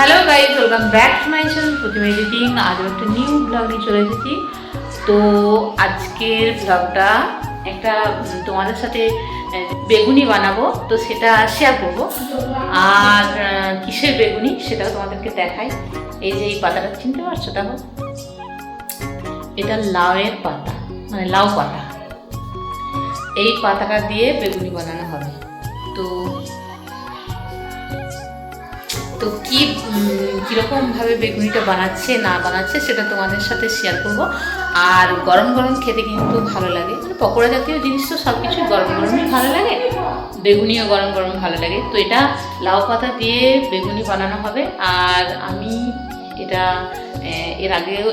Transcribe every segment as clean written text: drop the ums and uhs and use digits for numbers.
Hello guys, welcome back to my channel Pratima editing. আজও একটা new blog নিয়ে চলে এসেছি। তো আজকের ব্লগটা একটা তোমাদের সাথে বেগুনি বানাবো, তো সেটা শেয়ার করবো। আর কিসের বেগুনি সেটা তোমাদেরকে দেখাই। এই যে এই পাতাটা চিনতে পারছো, দেখো এটা লাউয়ের পাতা, মানে লাউ পাতা। এই পাতাটা দিয়ে বেগুনি বানানো হবে। তো তো কীরকমভাবে বেগুনিটা বানাচ্ছে না বানাচ্ছে সেটা তোমাদের সাথে শেয়ার করব। আর গরম গরম খেতে কিন্তু ভালো লাগে, মানে পকোড়া জাতীয় জিনিস তো সব কিছুই গরম গরমই ভালো লাগে, বেগুনিও গরম গরম ভালো লাগে। তো এটা লাউ পাতা দিয়ে বেগুনি বানানো হবে। আর আমি এটা এর আগেও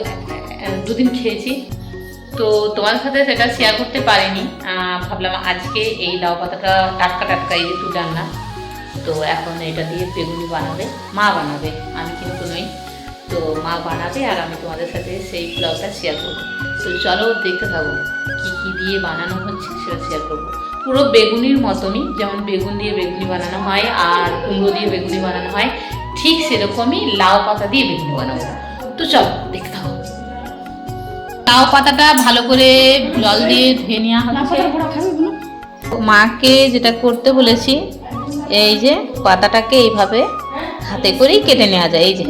দুদিন খেয়েছি, তো তোমাদের সাথে সেটা শেয়ার করতে পারিনি। ভাবলাম আজকে এই লাউ পাতাটা টাটকা টাটকা এই যে তুলে আনলাম, তো এখন এটা দিয়ে বেগুনি বানাবে, মা বানাবে, আমি কিন্তু নই। তো মা বানাবে আর আমি তোমাদের সাথে সেই ব্লগটা শেয়ার করবো। তো চলো দেখতে থাকো কী কী দিয়ে বানানো হচ্ছে সেটা শেয়ার করবো। পুরো বেগুনির মতনই, যেমন বেগুন দিয়ে বেগুনি বানানো হয় আর কুমড়ো দিয়ে বেগুনি বানানো হয়, ঠিক সেরকমই লাউ পাতা দিয়ে বেগুনি বানাবো। তো চলো দেখতে থাকো। লাউ পাতাটা ভালো করে জল দিয়ে ধুয়ে নেওয়া হচ্ছে। মাকে যেটা করতে বলেছি, এই যে পাতাটাকে এইভাবে হাতে করেই কেটে নেওয়া যায়। এই যে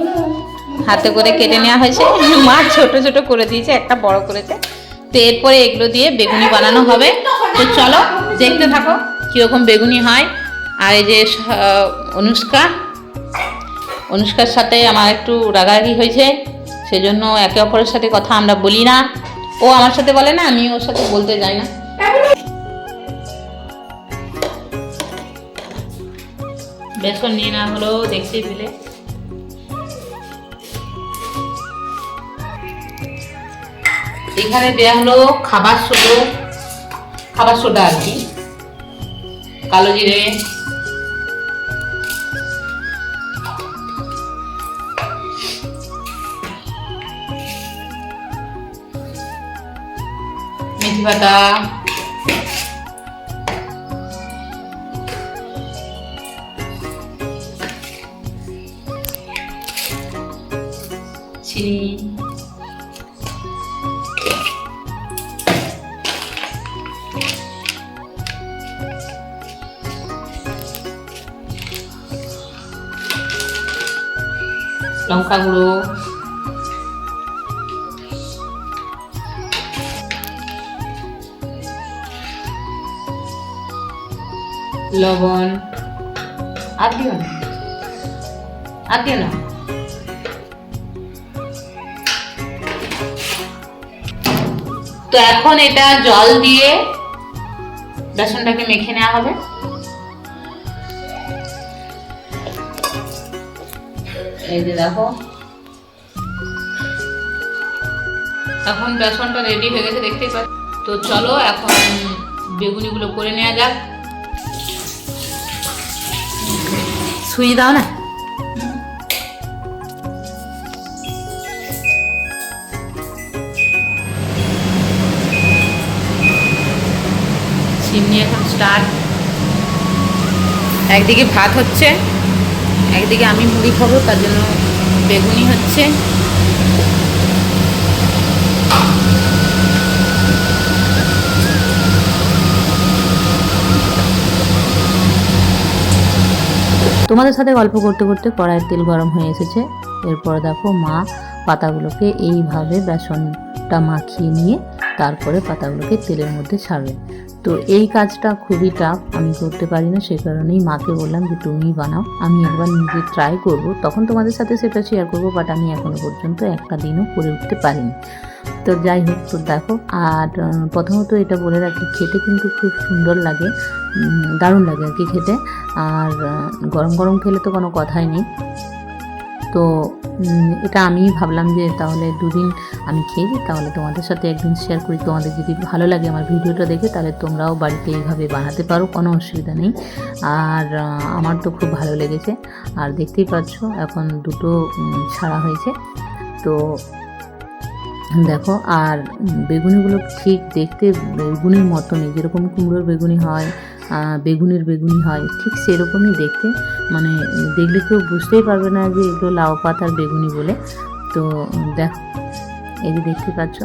হাতে করে কেটে নেওয়া হয়েছে, মা ছোট ছোট করে দিয়েছে, একটা বড় করেছে। তো এরপরে এগুলো দিয়ে বেগুনি বানানো হবে। তো চলো দেখতে থাকো কীরকম বেগুনি হয়। আর এই যে অনুষ্কার সাথে আমার একটু রাগারাগি হয়েছে, সেজন্য একে অপরের সাথে কথা আমরা বলি না। ও আমার সাথে বলে না, আমি ওর সাথে বলতে যাই না। বেসন নিয়ে না হলো দেখতেই পেলে। এখানে দেওয়া হলো খাবার সোডা আর কি, কালো জিরে, মেথি পাতা, চিনি, লঙ্কা গুঁড়ো, লবণ, আর দিও না। তো এখন এটা জল দিয়ে বেসনটাকে মেখে নেওয়া হবে। এই যে দেখো এখন বেসনটা রেডি হয়ে গেছে, দেখতেই পাচ্ছ। তো চলো এখন বেগুনিগুলো করে নেওয়া যাক। সুই দাও না। চিমনি এখন স্টার্ট। একদিকে ভাত হচ্ছে, একদিকে আমি মুড়ি খাবো, তার জন্য বেগুনি হচ্ছে। তোমাদের সাথে গল্প করতে করতে কড়াইয়ের তেল গরম হয়ে এসেছে। এরপর দেখো মা পাতাগুলোকে এইভাবে বেসনটা মাখিয়ে নিয়ে তারপরে পাতাগুলোকে তেলের মধ্যে ছাড়বে। তো এই কাজটা খুবই টাফ, আমি করতে পারি না, সে কারণেই মাকে বললাম যে তুমি বানাও, আমি একবার নিজে ট্রাই করব, তখন তোমাদের সাথে সেটা শেয়ার করবো। বাট আমি এখনো পর্যন্ত একটা দিনও করে উঠতে পারিনি। তো যাই হোক, তো দেখো। আর প্রথমত এটা বলে রাখি, খেতে কিন্তু খুব সুন্দর লাগে, দারুণ লাগে আর কি খেতে। আর গরম গরম খেলে তো কোনো কথাই নেই। তো এটা আমি ভাবলাম যে তাহলে দুদিন আমি খেয়েছি, তাহলে তোমাদের সাথে একদিন শেয়ার করি। তোমাদের যদি ভালো লাগে আমার ভিডিওটা দেখে, তাহলে তোমরাও বাড়িতে এইভাবে বানাতে পারো, কোনো অসুবিধা নেই। আর আমার তো খুব ভালো লেগেছে। আর দেখতেই পাচ্ছ এখন দুটো ছাড়া হয়েছে। তো দেখো, আর বেগুনিগুলো ঠিক দেখতে বেগুনির মতনই, যেরকম কুমড়োর বেগুনি হয় বেগুনের বেগুনি হয়, ঠিক সেরকমই দেখতে। মানে দেখলে কেউ বুঝতেই পারবে না যে এগুলো লাউ পাতার বেগুনি বলে। তো দেখো, এই যে দেখতে পাচ্ছ,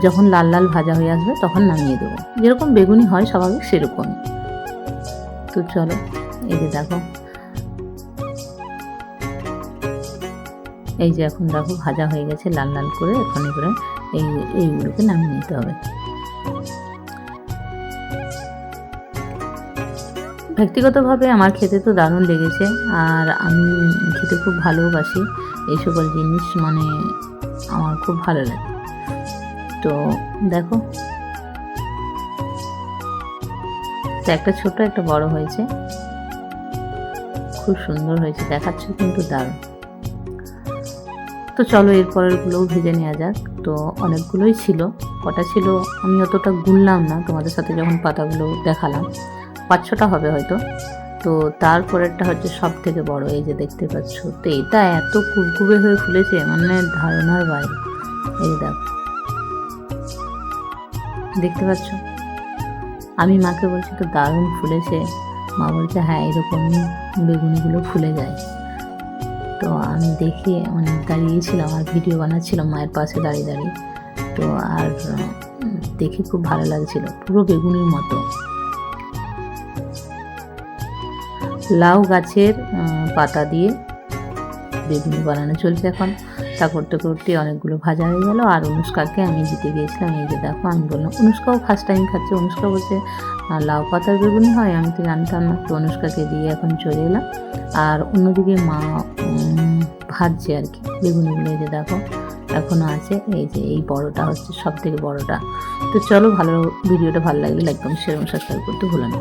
যখন লাল লাল ভাজা হয়ে আসবে তখন নামিয়ে দেবো, যেরকম বেগুনি হয় স্বাভাবিক সেরকমই। তো চলো, এই যে দেখো, এই যে এখন দেখো ভাজা হয়ে গেছে লাল লাল করে। এখন এবারে এইগুলোকে নামিয়ে নিতে হবে। ব্যক্তিগতভাবে আমার খেতে তো দারুণ লেগেছে, আর আমি খেতে খুব ভালোবাসি এই সকল জিনিস, মানে আমার খুব ভালো লাগে। তো দেখো, একটা ছোট একটা বড় হয়েছে, খুব সুন্দর হয়েছে, দেখাচ্ছে কিন্তু দারুণ। তো চলো এরপরেরগুলোও ভেজে নেওয়া যাক। তো অনেকগুলোই ছিল, কটা ছিল আমি অতটা গুনলাম না, তোমাদের সাথে যখন পাতাগুলো দেখালাম 5-6টা হবে হয়তো। তো তারপরেরটা হচ্ছে সব থেকে বড়, এই যে দেখতে পাচ্ছ। তো এটা এত কুবকুবে হয়ে ফুলেছে, মানে ধারণার বাইরে। এই দেখতে পাচ্ছ, আমি মাকে বলছি তো দারুণ ফুলেছে। মা বলছে হ্যাঁ, এরকমই বেগুনিগুলো ফুলে যায়। তো আমি দেখে মানে দাঁড়িয়েছিলাম আর ভিডিও বানাচ্ছিলাম মায়ের পাশে দাঁড়িয়ে দাঁড়িয়ে। তো আর দেখে খুব ভালো লাগছিল, পুরো বেগুনির মতো। লাউ গাছের পাতা দিয়ে বেগুনি বানানো চলছে এখন। তা করতে করতে অনেকগুলো ভাজা হয়ে গেল। আর অনুষ্কাকে আমি দিতে গিয়েছিলাম। এই যে দেখো, আমি বললাম, অনুষ্কাও ফার্স্ট টাইম খাচ্ছে। অনুষ্কা বলছে লাউ পাতার বেগুনি হয়, আমি তো জানতাম না। তো অনুষ্কাকে দিয়ে এখন চলে এলাম। আর অন্যদিকে মা ভাজছে আর কি বেগুনিগুলো। এই যে দেখো এখনও আছে। এই যে এই বড়টা হচ্ছে সব থেকে বড়টা। তো চলো, ভিডিওটা ভালো লাগলে লাইক কমেন্ট শেয়ার এবং সাবস্ক্রাইব করতে ভুলো না।